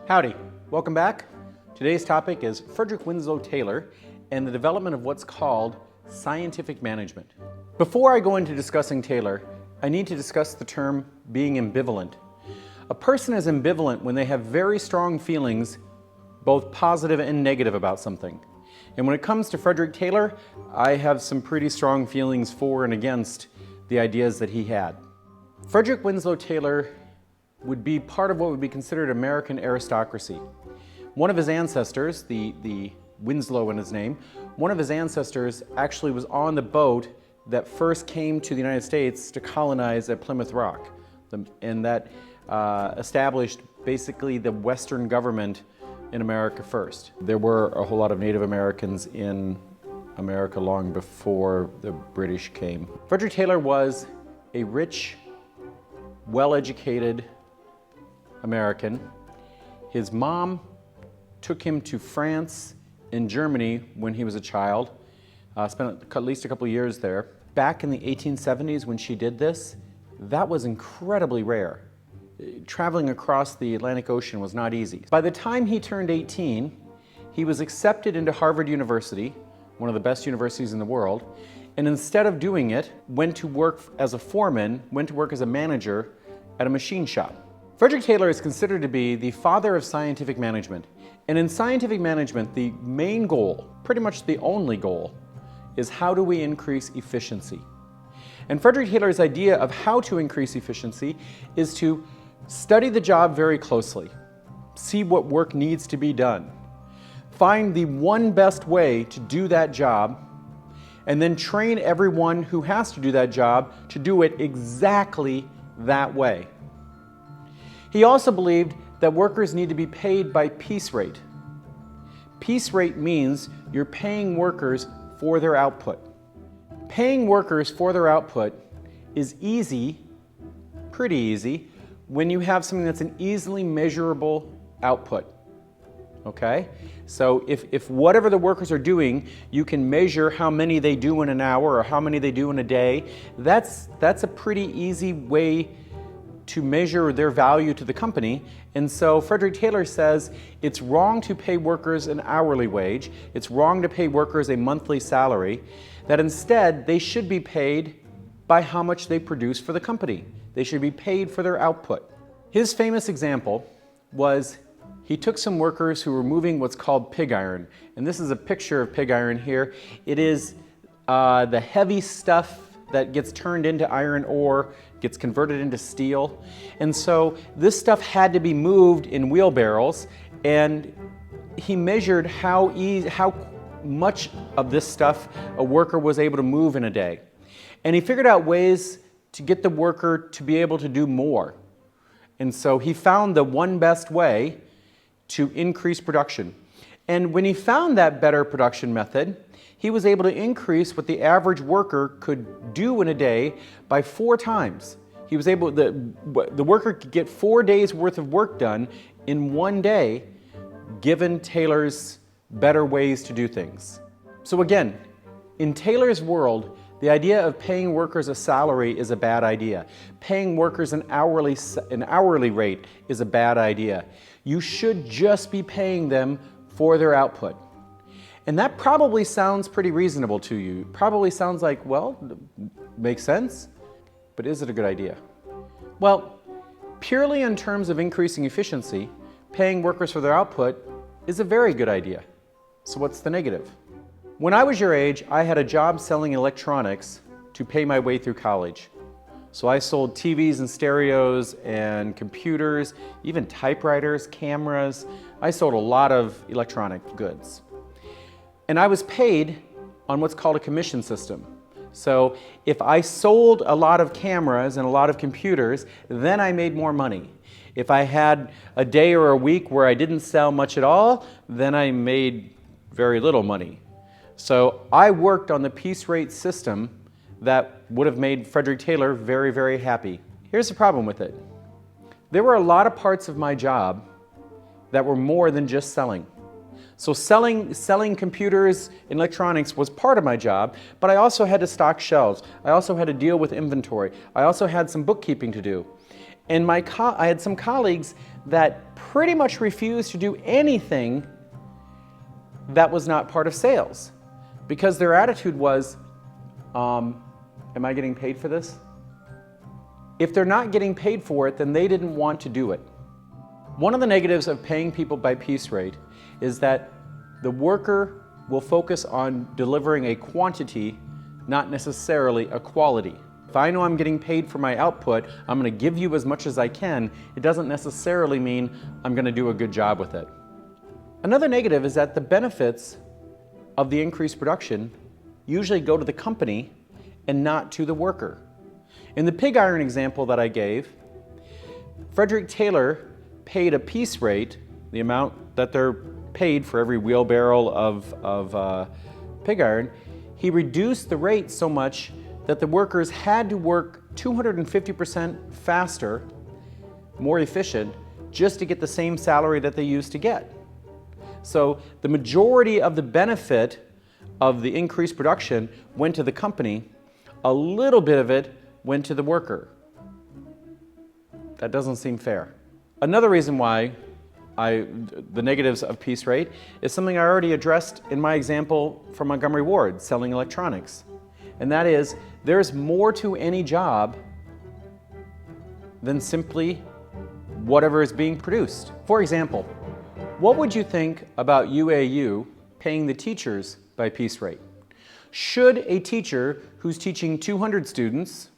Howdy, welcome back. Today's topic is Frederick Winslow Taylor and the development of what's called scientific management. Before I go into discussing Taylor, I need to discuss the term being ambivalent. A person is ambivalent when they have very strong feelings, both positive and negative, about something. And when it comes to Frederick Taylor, I have some pretty strong feelings for and against the ideas that he had. Frederick Winslow Taylor would be part of what would be considered American aristocracy. One of his ancestors, the Winslow in his name, one of his ancestors actually was on the boat that first came to the United States to colonize at Plymouth Rock, and that established basically the Western government in America first. There were a whole lot of Native Americans in America long before the British came. Frederick Taylor was a rich, well-educated American. His mom took him to France and Germany when he was a child, spent at least a couple of years there. Back in the 1870s when she did this, that was incredibly rare. Traveling across the Atlantic Ocean was not easy. By the time he turned 18, he was accepted into Harvard University, one of the best universities in the world, and instead of doing it, went to work as a foreman, went to work as a manager at a machine shop. Frederick Taylor is considered to be the father of scientific management. And in scientific management, the main goal, pretty much the only goal, is how do we increase efficiency? And Frederick Taylor's idea of how to increase efficiency is to study the job very closely, see what work needs to be done, find the one best way to do that job, and then train everyone who has to do that job to do it exactly that way. He also believed that workers need to be paid by piece rate. Piece rate means you're paying workers for their output. Paying workers for their output is easy, pretty easy, when you have something that's an easily measurable output. Okay? So if whatever the workers are doing, you can measure how many they do in an hour or how many they do in a day, that's a pretty easy way to measure their value to the company. And so Frederick Taylor says it's wrong to pay workers an hourly wage, it's wrong to pay workers a monthly salary, that instead they should be paid by how much they produce for the company. They should be paid for their output. His famous example was he took some workers who were moving what's called pig iron. And this is a picture of pig iron here. It is the heavy stuff that gets turned into iron ore, gets converted into steel. And so this stuff had to be moved in wheelbarrows, and he measured how much of this stuff a worker was able to move in a day. And he figured out ways to get the worker to be able to do more. And so he found the one best way to increase production. And when he found that better production method, he was able to increase what the average worker could do in a day by 4 times. He was able, the worker could get 4 days worth of work done in one day, given Taylor's better ways to do things. So again, in Taylor's world, the idea of paying workers a salary is a bad idea. Paying workers an hourly rate is a bad idea. You should just be paying them for their output. And that probably sounds pretty reasonable to you. Probably sounds like, well, makes sense, but is it a good idea? Well, purely in terms of increasing efficiency, paying workers for their output is a very good idea. So what's the negative? When I was your age, I had a job selling electronics to pay my way through college. So I sold TVs and stereos and computers, even typewriters, cameras. I sold a lot of electronic goods. And I was paid on what's called a commission system. So if I sold a lot of cameras and a lot of computers, then I made more money. If I had a day or a week where I didn't sell much at all, then I made very little money. So I worked on the piece rate system that would have made Frederick Taylor very, very happy. Here's the problem with it. There were a lot of parts of my job that were more than just selling. So selling computers and electronics was part of my job, but I also had to stock shelves. I also had to deal with inventory. I also had some bookkeeping to do. And I had some colleagues that pretty much refused to do anything that was not part of sales, because their attitude was, am I getting paid for this? If they're not getting paid for it, then they didn't want to do it. One of the negatives of paying people by piece rate is that the worker will focus on delivering a quantity, not necessarily a quality. If I know I'm getting paid for my output, I'm going to give you as much as I can. It doesn't necessarily mean I'm going to do a good job with it. Another negative is that the benefits of the increased production usually go to the company and not to the worker. In the pig iron example that I gave, Frederick Taylor paid a piece rate, the amount that they're paid for every wheelbarrow of pig iron. He reduced the rate so much that the workers had to work 250% faster, more efficient, just to get the same salary that they used to get. So the majority of the benefit of the increased production went to the company. A little bit of it went to the worker. That doesn't seem fair. Another reason why the negatives of piece rate is something I already addressed in my example from Montgomery Ward, selling electronics. And that is, there's more to any job than simply whatever is being produced. For example, what would you think about UAU paying the teachers by piece rate? Should a teacher who's teaching 200 students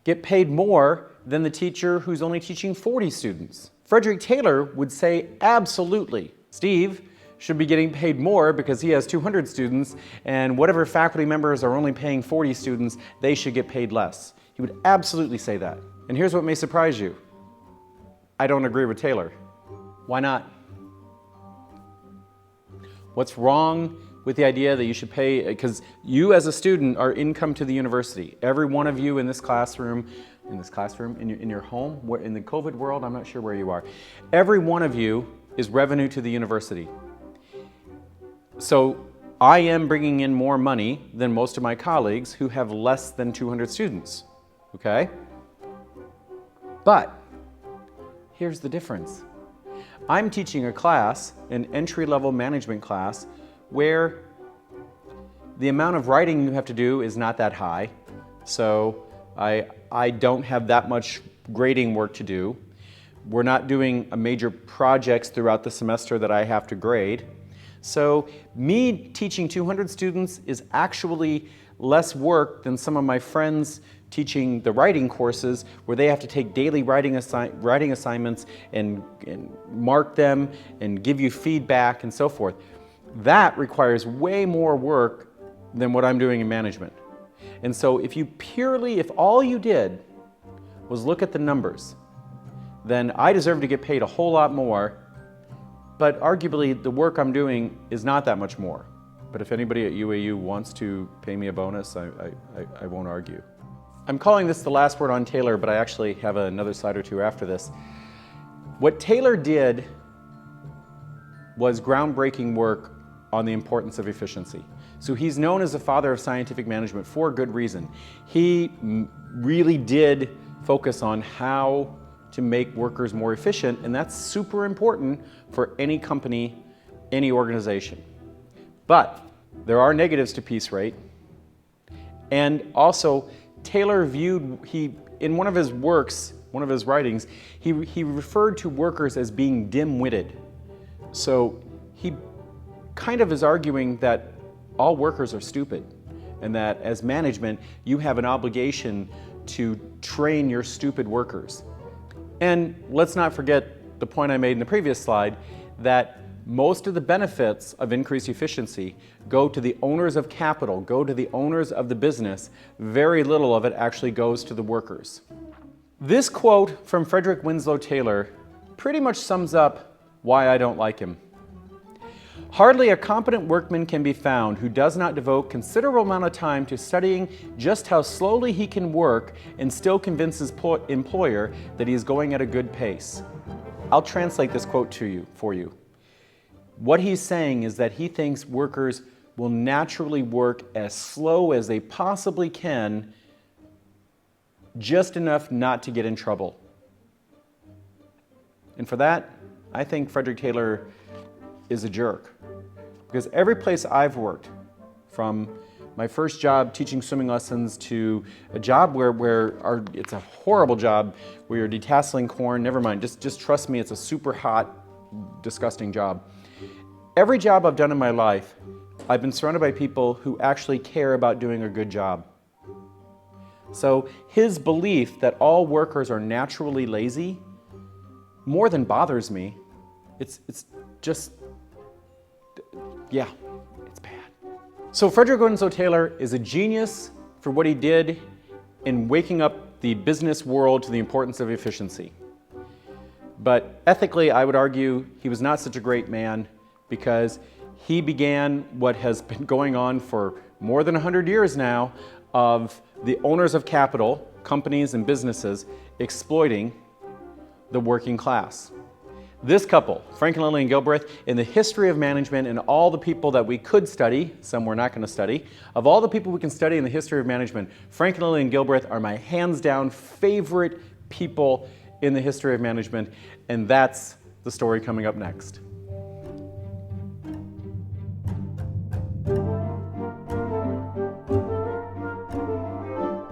get paid more than the teacher who's only teaching 40 students? Frederick Taylor would say absolutely. Steve should be getting paid more because he has 200 students, and whatever faculty members are only paying 40 students, they should get paid less. He would absolutely say that. And here's what may surprise you. I don't agree with Taylor. Why not? What's wrong with the idea that you should pay, because you as a student are income to the university. Every one of you in this classroom, in your home, in the COVID world, I'm not sure where you are. Every one of you is revenue to the university. So I am bringing in more money than most of my colleagues who have less than 200 students, okay? But here's the difference. I'm teaching a class, an entry-level management class, where the amount of writing you have to do is not that high. So I don't have that much grading work to do. We're not doing major projects throughout the semester that I have to grade. So me teaching 200 students is actually less work than some of my friends teaching the writing courses where they have to take daily writing assignments and mark them and give you feedback and so forth. That requires way more work than what I'm doing in management. And so if all you did was look at the numbers, then I deserve to get paid a whole lot more, but arguably the work I'm doing is not that much more. But if anybody at UAU wants to pay me a bonus, I won't argue. I'm calling this the last word on Taylor, but I actually have another slide or two after this. What Taylor did was groundbreaking work on the importance of efficiency. So he's known as the father of scientific management for good reason. He really did focus on how to make workers more efficient, and that's super important for any company, any organization. But there are negatives to piece rate, and also Taylor in one of his works, one of his writings, he referred to workers as being dim-witted. So he kind of is arguing that all workers are stupid, and that as management, you have an obligation to train your stupid workers. And let's not forget the point I made in the previous slide, that most of the benefits of increased efficiency go to the owners of capital, go to the owners of the business. Very little of it actually goes to the workers. This quote from Frederick Winslow Taylor pretty much sums up why I don't like him. Hardly a competent workman can be found who does not devote considerable amount of time to studying just how slowly he can work and still convince his employer that he is going at a good pace. I'll translate this quote for you. What he's saying is that he thinks workers will naturally work as slow as they possibly can, just enough not to get in trouble. And for that, I think Frederick Taylor is a jerk. Because every place I've worked, from my first job teaching swimming lessons to a job where it's a horrible job where you're detasseling corn, never mind, just trust me, it's a super hot, disgusting job. Every job I've done in my life, I've been surrounded by people who actually care about doing a good job. So his belief that all workers are naturally lazy more than bothers me. It's just, yeah, it's bad. So Frederick Winslow Taylor is a genius for what he did in waking up the business world to the importance of efficiency. But ethically, I would argue he was not such a great man because he began what has been going on for more than 100 years now of the owners of capital, companies and businesses, exploiting the working class. This couple, Frank and Lillian Gilbreth, in the history of management and all the people that we could study, some we're not going to study, of all the people we can study in the history of management, Frank and Lillian Gilbreth are my hands down favorite people in the history of management, and that's the story coming up next.